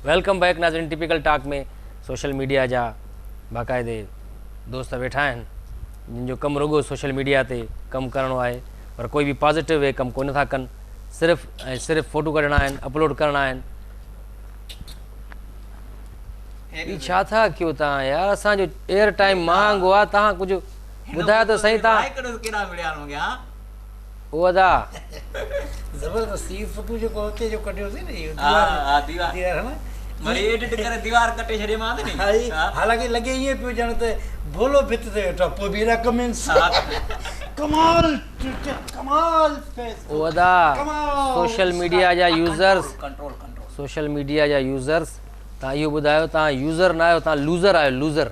Welcome back नाज़रीन typical talk में social media जा बाक़ाइदे दोस्त वेठा आहिनि जिनजो कमु रुगो सोशल मीडिया ते कमु करणो आहे पर कोई बि पॉजिटिव वे कमु कोन था कनि सिर्फ़ु फ़ोटो कढणा आहिनि अपलोड करणा आहिनि ही छा था कयो तव्हां यार असांजो एयर टाइम महांगो आहे तव्हां कुझु ॿुधायो त सही तव्हां उहो अदा ज़बरदस्ती फोटो जो होते जो कटियोसीं न इहो दीवार है ना मरे एडिट करे दीवार कटे छड़े मां नहीं हालांकि लगे ये पियो ॼण त बोलो भित ते वेठो पोइ बीरा कमेंट्स कमाल फेस उहो अदा सोशल मीडिया जा यूज़र्स कंट्रोल सोशल मीडिया जा यूज़र्स तव्हां इहो ॿुधायो तव्हां यूज़र न आहियो तव्हां लूज़र आहियो लूज़र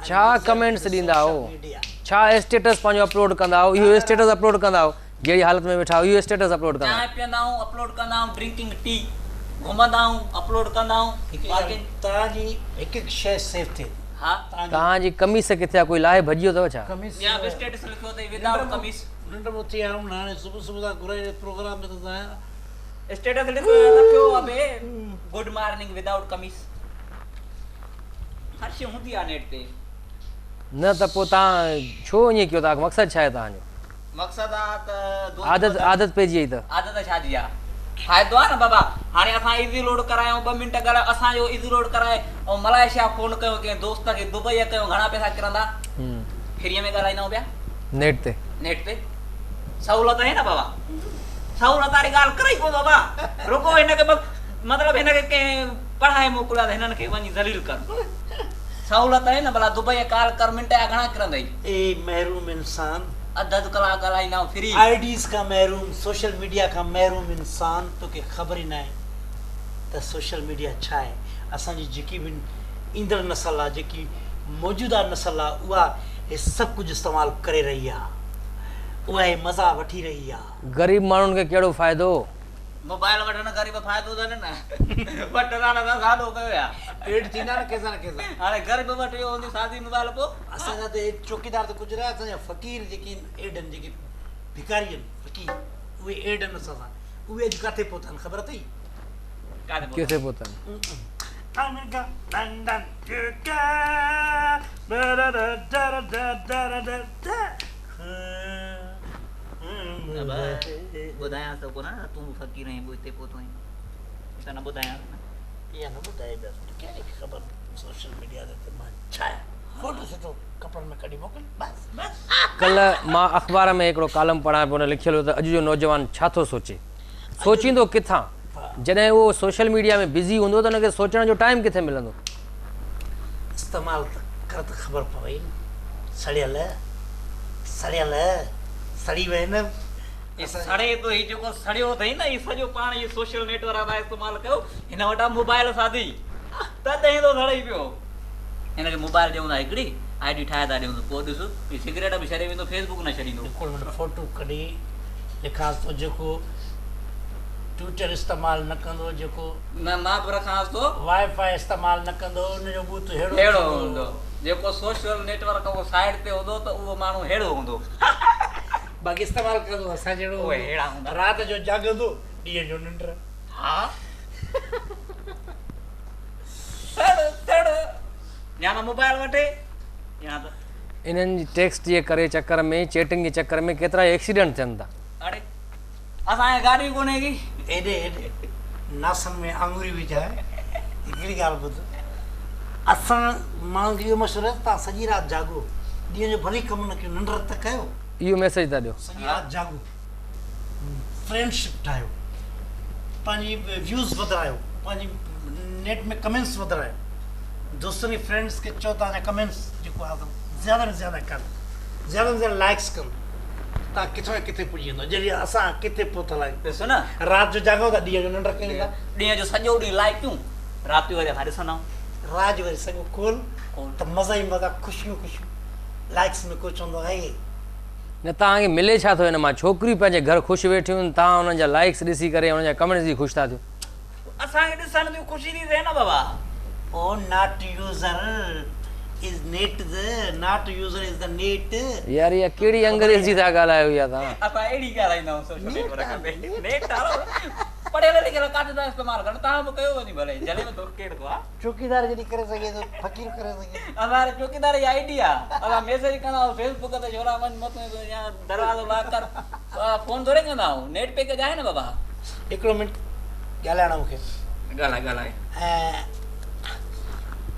छा कमेंट्स ॾींदा हो छा स्टेटस पंहिंजो अपलोड कंदा हो इहो स्टेटस अपलोड कंदा हो जहिड़ी हालत में वेठा हो इहो स्टेटस अपलोड कंदा चाय पींदा हूं अपलोड कंदा हूं ड्रिंकिंग टी घुमंदा हूं अपलोड कंदा हूं बाकी तव्हांजी हिकु हिकु शइ सेव थिए हां तव्हांजी कमीस किथे आहे कोई लाहे भॼियो अथव छा कमीस या स्टेटस लिखो त विदाउट कमीज निंड में उथी आऊं हाणे सुबुह सुबुह सां घुराए प्रोग्राम में त आहियां स्टेटस लिखो रखियो अबे गुड मॉर्निंग विदाउट कमीज हर शइ हूंदी आहे नेट ते न त पोइ तव्हां छो ईअं कयो तव्हांजो मक़सदु छा आहे तव्हांजो मक़सद आहे त आदत पइजी वई त आदत छा जी आहे फ़ाइदो आहे न बाबा हाणे असां इज़ी लोड करायूं 2 मिंट ॻाल्हायो असांजो इज़ी लोड कराए ऐं मलाएशिया फ़ोन कयो कंहिं दोस्त खे दुबई कयो घणा पैसा किरंदा फ्रीअ में ॻाल्हाईंदा आहियूं पिया नेट ते सहूलियत आहे न बाबा सहूलियत वारी ॻाल्हि करे ई कोन बाबा रुको हिनखे मतिलबु हिनखे कंहिं पढ़ाए मोकिलिया त हिननि खे वञी ज़लील कर सहूलियत आहे न भला दुबई कॉल कर मिंट जा घणा किरंदई ए महरूम इंसान अधु कलाक ॻाल्हाईंदा फ्री आईडीज़ का महरूम सोशल मीडिया का महरूम इंसान तोखे ख़बर ई न आहे त सोशल मीडिया छा आहे असांजी जेकी बि ईंदड़ नस्ल आहे जेकी मौजूदा नस्ल आहे उहा हे सभु कुझु इस्तेमालु करे रही आहे उहा हे मज़ा वठी रही आहे ग़रीब माण्हुनि खे कहिड़ो फ़ाइदो मोबाइल वठण ग़रीब फ़ाइदो अथनि न वठंदा न सादो कयो या पेट थींदा न कंहिंसां न कंहिंसां हाणे ग़रीब वटि वियो हूंदी सादी मोबाइल पोइ असांजा त चौकीदार त गुज़रिया असांजा फ़क़ीर जेके एडनि जेके भिकारी आहिनि फ़क़ीर उहे एडनि असां सां उहे अॼु किथे पहुता ख़बर अथई किथे पहुतनि अमेरिका लंडन ॿुधायां त कोन तूं फ़क़ीर आहीं पोइ हिते पहुतो आहीं त न ॿुधायां इहा न ॿुधाए कहिड़ी ख़बर सोशल मीडिया ते मां छा आहे फोटो सुठो कपिड़नि में कढी मोकिल बस कल्ह मां अख़बार में हिकिड़ो कॉलम पढ़ां पियो हुन लिखियलु हो त अॼु जो नौजवान छा थो सोचे सोचींदो किथां जॾहिं उहो सोशल मीडिया में बिज़ी हूंदो त हुनखे सोचण जो टाइम किथे मिलंदो इस्तेमालु कर त ख़बर पवई सड़ियल सड़ी वई न सड़े तो ही जेको सड़ियो अथई न ही सॼो पाण इहो सोशल नेटवर्क था इस्तेमालु कयो हिन वटां मोबाइल सादी त ॾेई थो सड़ई पियो हिनखे मोबाइल ॾियूं था हिकिड़ी आईडी ठाहे था ॾियूं पोइ ॾिस ही सिगरेट बि छॾे वेंदो फेसबुक न छॾींदो बिल्कुलु मिंट फोटो कढी लिखांसि थो जेको ट्विटर इस्तेमालु न कंदो जेको न मां बि रखांसि थो वाईफाई इस्तेमालु न कंदो उनजो बूथ अहिड़ो हूंदो जेको सोशल नेटवर्क उहो साइड ते हूंदो त उहो माण्हू अहिड़ो हूंदो बाक़ी इस्तेमालु कंदो असां जहिड़ो उहे अहिड़ा हूंदा राति जो जाॻंदो ॾींहं जो निंड हा या न मोबाइल वठे या त इन्हनि जी टेक्स्ट जे करे चकर में चैटिंग जे चकर में केतिरा एक्सीडेंट थियनि था अड़े असांखे गाॾी कोन्हे की एॾे नासनि में आङुरी विझाए हिकिड़ी ॻाल्हि ॿुध असां माण्हुनि खे इहो मशवरो आहे तव्हां सॼी राति जाॻो ॾींहं जो भली कमु न कयो निंड त कयो इहो मैसेज था ॾियो सॼी राति जाॻो फ्रेंडशिप ठाहियो पंहिंजी व्यूज़ वधायो पंहिंजी नेट में कमेंट्स वधायो दोस्तनि फ्रेंड्स खे चओ तव्हांजा कमेंट्स जेको आहे ज़्यादा में ज़्यादा कनि ज़्यादा में ज़्यादा लाइक्स कनि तव्हां किथे किथे पुॼी वेंदो जॾहिं असां किथे पहुतल आहियूं ॾिसो न राति जो जाॻो था ॾींहं जो निंड कयूं था ॾींहं जो सॼो ॾींहुं लाइकियूं राति जो वरी असां ॾिसंदा आहियूं राज वरी सॼो खोल त मज़ा ई मज़ा ख़ुशियूं लाइक्स में कोई चवंदो आहे न तव्हांखे मिले छा थो हिन मां छोकिरियूं पंहिंजे घर ख़ुशि वेठियूं आहिनि तव्हां हुननि जा लाइक्स ॾिसी करे हुननि जा कमेंट्स ॾिसी ख़ुशि था थियो असांखे ॾिसण जी ख़ुशी थी थिए न बाबा ओ नॉट यूज़र is net the not user is the net. यार ये कहिड़ी अंग्रेजी था ॻाल्हायो या तव्हां? असां अहिड़ी ॻाल्हाईंदा आहियूं सोशल नेटवर्क ते नेट वारो पढ़ियल लिखियल काट था इस्तेमाल कनि तव्हां बि कयो वञी भले जले में तोखे केरु आहे चौकीदार जॾहिं करे सघे थो फ़क़ीर करे सघे असां चौकीदार जी आईडी आहे असां मैसेज कंदा आहियूं फेसबुक ते छोरा वञ मत या दरवाज़ो लॉक कर फोन थोरे कंदा आहियूं नेट पैकेज आहे न बाबा हिकिड़ो मिंट ॻाल्हाइणो मूंखे ॻाल्हाए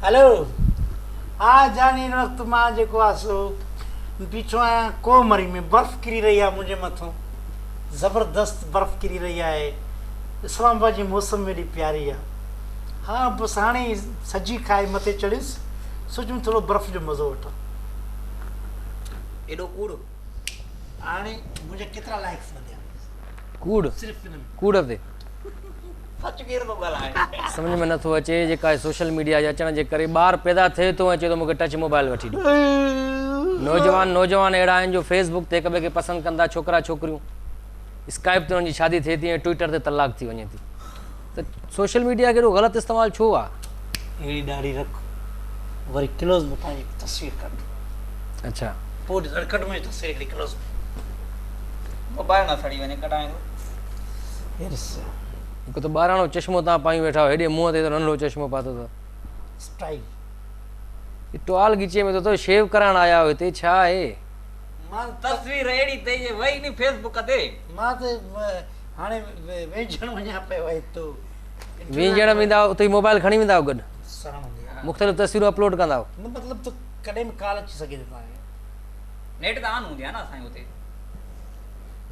हेलो हा जानी हिन वक़्तु मां जेको आहे सो बीठो आहियां कोमरी में बर्फ़ किरी रही आहे मुंहिंजे मथां ज़बरदस्त बर्फ़ किरी रही आहे इस्लामाबाद जी मौसम एॾी प्यारी आहे हा बसि हाणे सजी खाए मथे चढ़ियुसि सोचूं थोरो बर्फ़ जो मज़ो वठां एॾो कूड़ हाणे मुंहिंजा केतिरा लाइक्स वधिया कूड़ सिर्फ़ु हिन में कूड़ ते सच केरु थो ॻाल्हाए सम्झ में नथो अचे जेका सोशल मीडिया जे अचण जे करे ॿार पैदा थिए थो अचे थो मूंखे टच मोबाइल वठी ॾियो नौजवान अहिड़ा आहिनि जो फेसबुक ते हिक ॿिए खे पसंदि कंदा छोकिरा छोकिरियूं स्काइप ते हुनजी शादी थिए थी ऐं ट्विटर ते तलाक थी वञे थी त सोशल मीडिया खे एॾो ग़लति इस्तेमालु छो आहे? अहिड़ी ॾाढी रख वरी क्लोज़ में पंहिंजी तस्वीर कढ अच्छा पोइ ॾिस कढ मुंहिंजी तस्वीर हिकिड़ी क्लोज़ में मोबाइल न सड़ी वञे कढाईंदो हिकु त ॿाराणो चश्मो तव्हां पाई वेठा आहियो हेॾे मुंहं ते त नंढो चश्मो पातो अथव स्टाइल टुआल गीचे में तो शेव कराइण आया हो हिते छा आहे? मां तस्वीर अहिड़ी ते वई नी फेसबुक ते मां त हाणे वेझण वञा पियो आहे तो वेझण वेंदा उते मोबाइल खणी वेंदा गॾु साण हूंदी आहे मुख़्तलिफ़ तस्वीरूं अपलोड कंदा न मतिलबु त कॾहिं बि कॉल अची सघे थो तव्हांखे नेट त ऑन हूंदी आहे न असांजे हुते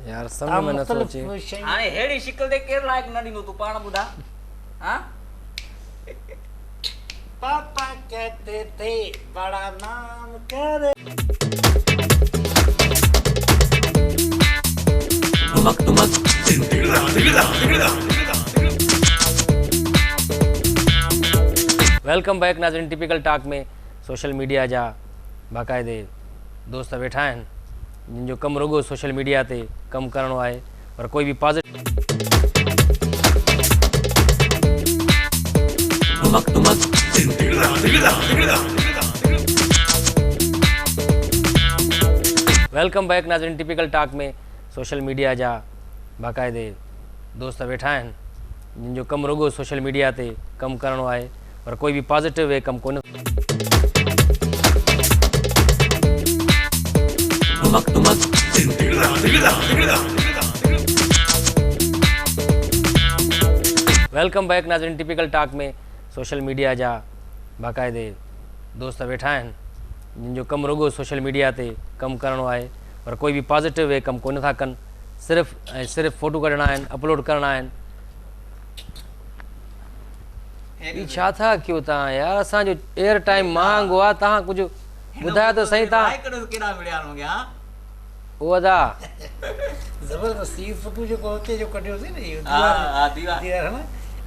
यार सम्झ में नथो अचे हाणे अहिड़ी शिकल ते केरु लाइक न ॾींदो तूं पाण ॿुधा हा पापा कहते थे बड़ा नाम करे वेलकम बैक नाज़रीन टिपिकल टॉक में सोशल मीडिया जा बाक़ाइदे दोस्त वेठा आहिनि जिन जो कमु रुगो सोशल मीडिया ते कमु करणो आहे पर कोई बि पॉजिटिव वेलकम बैक नाज़रीन टिपिकल टॉक में सोशल मीडिया जा बाक़ाइदे दोस्त वेठा आहिनि जिन जो कमु रुगो सोशल मीडिया ते कमु करणो आहे पर कोई बि पॉजिटिव वे कमु कोन्हे वेलकम बैक नाज़रीन टिपिकल टॉक में सोशल मीडिया जा बाक़ाइदे दोस्त वेठा आहिनि जिन जो कमु रुगो सोशल मीडिया ते कमु करणो आहे पर कोई बि पॉजिटिव वे कमु कोन था कनि सिर्फ़ु फ़ोटो कढणा आहिनि अपलोड करणा आहिनि ही छा था कयो तव्हां यार असांजो एयर टाइम महांगो आहे तव्हां कुझु ॿुधायो त सही तव्हां केॾा मिलिया हूंगे हा उहो था ज़बरदस्ती फोटो जेको हुते जो कढियोसीं न इहो हा दीवार दीवार है ना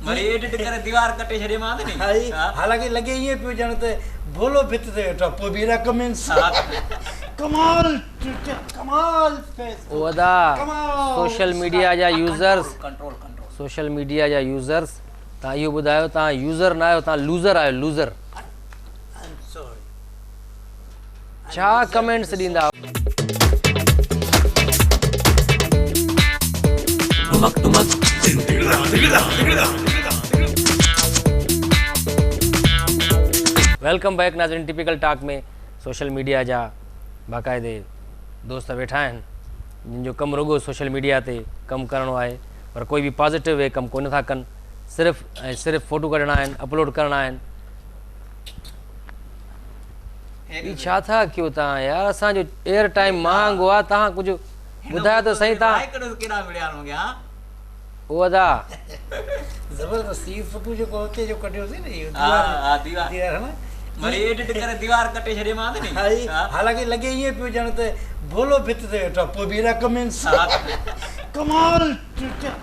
वरी एडिट करे दीवार कटे छॾे मां त हाई हालांकि लॻे ईअं पियो ॼण त भोलो भित ते वेठो पोइ बि हेॾा कमेंट्स कमाल कमाल उहो था सोशल मीडिया जा यूज़र्स कंट्रोल सोशल मीडिया जा यूज़र्स तव्हां इहो ॿुधायो तव्हां यूज़र न आहियो तव्हां लूज़र आहियो लूज़र छा कमेंट्स ॾींदा वेलकम बैक नाज़रीन टिपिकल टॉक में सोशल मीडिया जा बाक़ाइदे दोस्त वेठा आहिनि जिन जो कमु रुगो सोशल मीडिया ते कमु करणो आहे पर कोई बि पॉजिटिव वे कमु कोन था कनि सिर्फ़ु फ़ोटो कढणा आहिनि अपलोड करणा आहिनि ही छा था कयो तव्हां यार असांजो एयर टाइम महांगो आहे तव्हां कुझु ॿुधायो त सही तव्हां केॾा मिलिया हूंगे हा उहो था ज़बरदस्ती फोटो जेको हुते जो कढियोसीं न इहो हा दीवार है ना वरी एडिट करे दीवार कटे छॾे मां त हाई हालांकि लॻे ईअं पियो ॼण त भोलो भित ते वेठो पोइ बि हेॾा कमेंट्स कमाल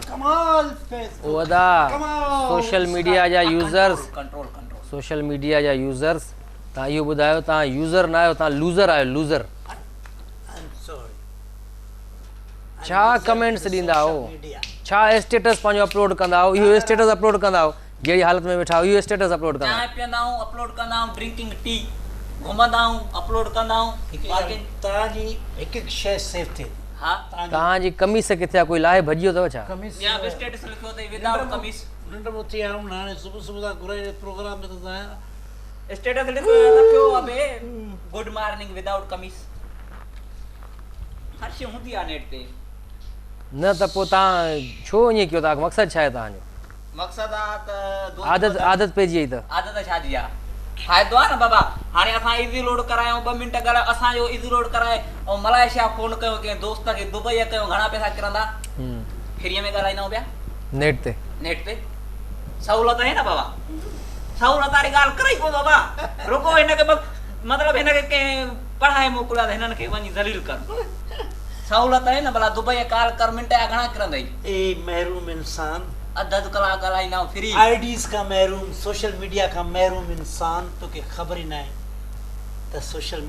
कमाल उहो था सोशल मीडिया जा यूज़र्स कंट्रोल सोशल मीडिया जा यूज़र्स तव्हां इहो ॿुधायो तव्हां यूज़र न आहियो तव्हां लूज़र आहियो लूज़र छा कमेंट्स ॾींदा हो छा स्टेटस पंहिंजो अपलोड कंदा हो इहो स्टेटस अपलोड कंदा हो जहिड़ी हालत में वेठा हो इहो स्टेटस अपलोड कंदा चांहि पीअंदा आहियूं अपलोड कंदा आहियूं ड्रिंकिंग टी घुमंदा आहियूं अपलोड कंदा आहियूं हिकु बाक़ी तव्हांजी हिकु हिकु शइ सेव थिए हा तव्हांजी कमीस किथे आहे, कोई लाहे भॼियो अथव छा? कमीस या बि स्टेटस लिखियो अथई विदाउट कमीस निंड में उथी आहियूं हाणे सुबुह सुबुह सां घुराए प्रोग्राम में त तव्हां स्टेटस लिखियो रखियो अबे गुड मॉर्निंग विदाउट कमीस हर शइ हूंदी आहे नेट ते न त पोइ तव्हां छो ईअं कयो? तव्हांजो मक़सदु छा आहे तव्हांजो? मक़सद आहे त दोस्त आदत पइजी वई त आदत छा जी आहे फ़ाइदो आहे न बाबा। हाणे असां इज़ी लोड करायूं 2 मिंट ॻाल्हायो असांजो इज़ी लोड कराए ऐं मलाएशिया फ़ोन कयो कंहिं दोस्त खे दुबई कयो घणा पैसा किरंदा फ्रीअ में ॻाल्हाईंदा पिया नेट ते। नेट ते सहूलियत आहे न बाबा सहूलियत वारी ॻाल्हि करे ई बाबा रुको हिनखे मतिलबु हिनखे कंहिं पढ़ाए मोकिलिया त हिननि खे वञी ज़लील कर सहूलियत आहे न भला दुबई कॉल कर मिंट जा घणा किरंदई ए महरूम इंसान अधु कलाक ॻाल्हाईंदा फ्री आईडीज़ का महरूम सोशल मीडिया का महरूम इंसान तोखे ख़बर ई न आहे त सोशल मीडिया